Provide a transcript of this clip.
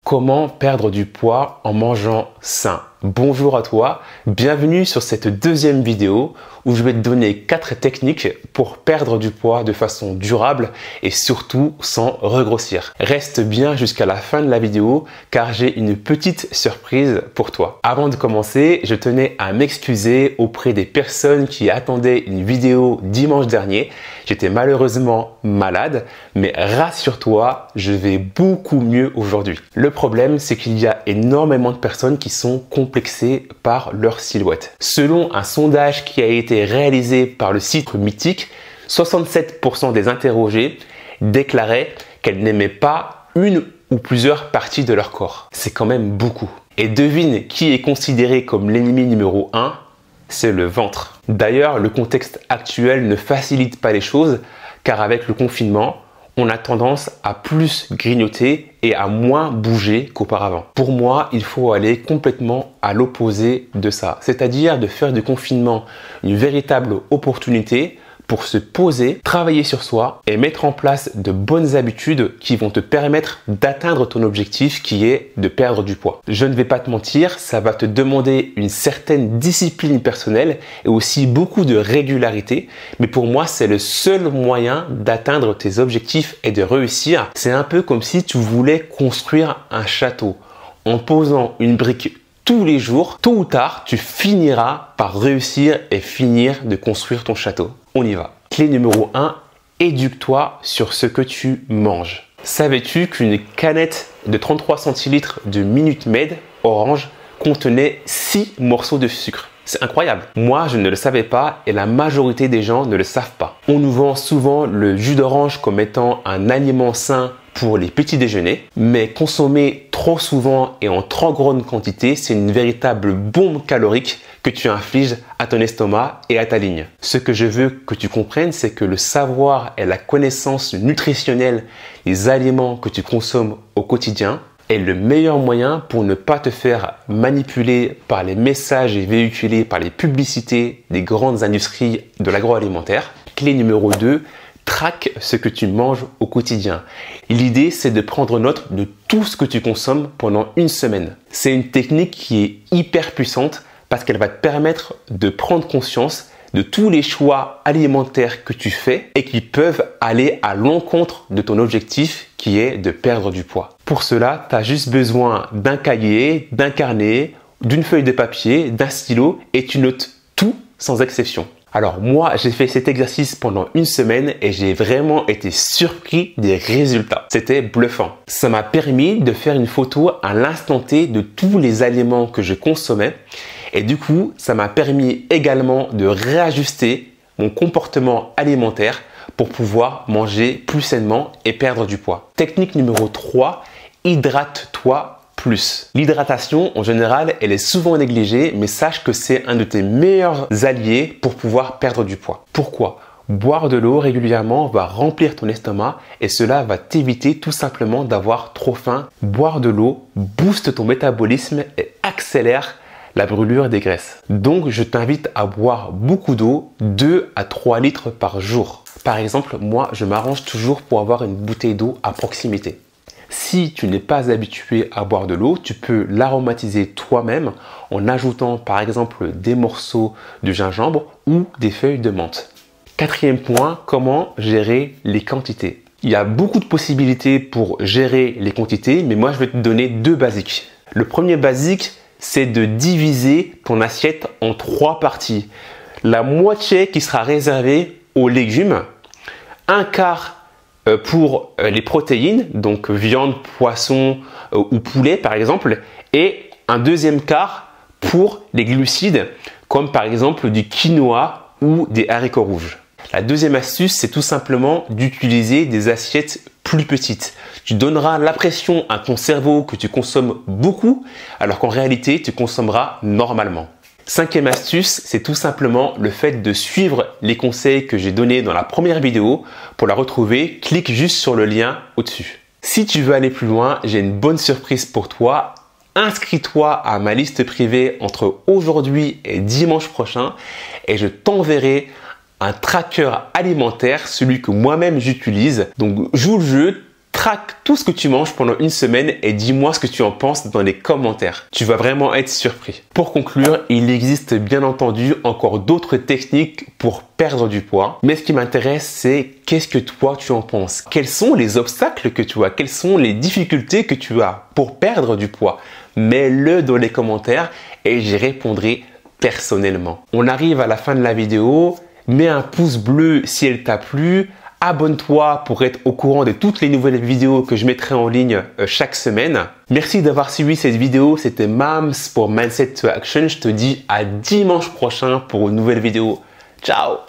Comment perdre du poids en mangeant sain? Bonjour à toi, bienvenue sur cette deuxième vidéo où je vais te donner 4 techniques pour perdre du poids de façon durable et surtout sans regrossir. Reste bien jusqu'à la fin de la vidéo car j'ai une petite surprise pour toi. Avant de commencer, je tenais à m'excuser auprès des personnes qui attendaient une vidéo dimanche dernier. J'étais malheureusement malade, mais rassure-toi, je vais beaucoup mieux aujourd'hui. Le problème, c'est qu'il y a énormément de personnes qui sont complexées par leur silhouette. Selon un sondage qui a été réalisé par le site Mythique, 67% des interrogés déclaraient qu'elles n'aimaient pas une ou plusieurs parties de leur corps. C'est quand même beaucoup. Et devine qui est considéré comme l'ennemi numéro 1? C'est le ventre. D'ailleurs, le contexte actuel ne facilite pas les choses car avec le confinement, on a tendance à plus grignoter et à moins bouger qu'auparavant. Pour moi, il faut aller complètement à l'opposé de ça, c'est-à-dire de faire du confinement une véritable opportunité pour se poser, travailler sur soi et mettre en place de bonnes habitudes qui vont te permettre d'atteindre ton objectif qui est de perdre du poids. Je ne vais pas te mentir, ça va te demander une certaine discipline personnelle et aussi beaucoup de régularité, mais pour moi, c'est le seul moyen d'atteindre tes objectifs et de réussir. C'est un peu comme si tu voulais construire un château. En posant une brique tous les jours, tôt ou tard, tu finiras par réussir et finir de construire ton château. On y va. Clé numéro 1, éduque-toi sur ce que tu manges. Savais-tu qu'une canette de 33 centilitres de Minute Maid orange contenait 6 morceaux de sucre? C'est incroyable. Moi, je ne le savais pas et la majorité des gens ne le savent pas. On nous vend souvent le jus d'orange comme étant un aliment sain pour les petits déjeuners, mais consommer trop souvent et en trop grande quantité, c'est une véritable bombe calorique que tu infliges à ton estomac et à ta ligne. Ce que je veux que tu comprennes, c'est que le savoir et la connaissance nutritionnelle des aliments que tu consommes au quotidien est le meilleur moyen pour ne pas te faire manipuler par les messages véhiculés par les publicités des grandes industries de l'agroalimentaire. Clé numéro 2, traque ce que tu manges au quotidien. L'idée, c'est de prendre note de tout ce que tu consommes pendant une semaine. C'est une technique qui est hyper puissante parce qu'elle va te permettre de prendre conscience de tous les choix alimentaires que tu fais et qui peuvent aller à l'encontre de ton objectif qui est de perdre du poids. Pour cela, tu as juste besoin d'un cahier, d'un carnet, d'une feuille de papier, d'un stylo et tu notes tout sans exception. Alors moi, j'ai fait cet exercice pendant une semaine et j'ai vraiment été surpris des résultats. C'était bluffant. Ça m'a permis de faire une photo à l'instant T de tous les aliments que je consommais et du coup, ça m'a permis également de réajuster mon comportement alimentaire pour pouvoir manger plus sainement et perdre du poids. Technique numéro 3, hydrate-toi plus. L'hydratation, en général, elle est souvent négligée, mais sache que c'est un de tes meilleurs alliés pour pouvoir perdre du poids. Pourquoi? Boire de l'eau régulièrement va remplir ton estomac et cela va t'éviter tout simplement d'avoir trop faim. Boire de l'eau booste ton métabolisme et accélère la brûlure des graisses. Donc, je t'invite à boire beaucoup d'eau, 2 à 3 litres par jour. Par exemple, moi, je m'arrange toujours pour avoir une bouteille d'eau à proximité. Si tu n'es pas habitué à boire de l'eau, tu peux l'aromatiser toi-même en ajoutant par exemple des morceaux de gingembre ou des feuilles de menthe. 4e point, comment gérer les quantités? Il y a beaucoup de possibilités pour gérer les quantités, mais moi je vais te donner 2 basiques. Le premier basique, c'est de diviser ton assiette en 3 parties. La moitié qui sera réservée aux légumes, un quart pour les protéines, donc viande, poisson ou poulet par exemple, et un 2e quart pour les glucides, comme par exemple du quinoa ou des haricots rouges. La 2e astuce, c'est tout simplement d'utiliser des assiettes plus petites. Tu donneras l'impression à ton cerveau que tu consommes beaucoup, alors qu'en réalité, tu consommeras normalement. 5e astuce, c'est tout simplement le fait de suivre les conseils que j'ai donnés dans la première vidéo. Pour la retrouver, clique juste sur le lien au-dessus. Si tu veux aller plus loin, j'ai une bonne surprise pour toi. Inscris-toi à ma liste privée entre aujourd'hui et dimanche prochain et je t'enverrai un tracker alimentaire, celui que moi-même j'utilise. Donc joue le jeu, Traque tout ce que tu manges pendant une semaine et dis-moi ce que tu en penses dans les commentaires. Tu vas vraiment être surpris. Pour conclure, il existe bien entendu encore d'autres techniques pour perdre du poids. Mais ce qui m'intéresse, c'est qu'est-ce que toi tu en penses? Quels sont les obstacles que tu as? Quelles sont les difficultés que tu as pour perdre du poids? Mets-le dans les commentaires et j'y répondrai personnellement. On arrive à la fin de la vidéo. Mets un pouce bleu si elle t'a plu. Abonne-toi pour être au courant de toutes les nouvelles vidéos que je mettrai en ligne chaque semaine. Merci d'avoir suivi cette vidéo. C'était Mams pour Mindset to Action. Je te dis à dimanche prochain pour une nouvelle vidéo. Ciao!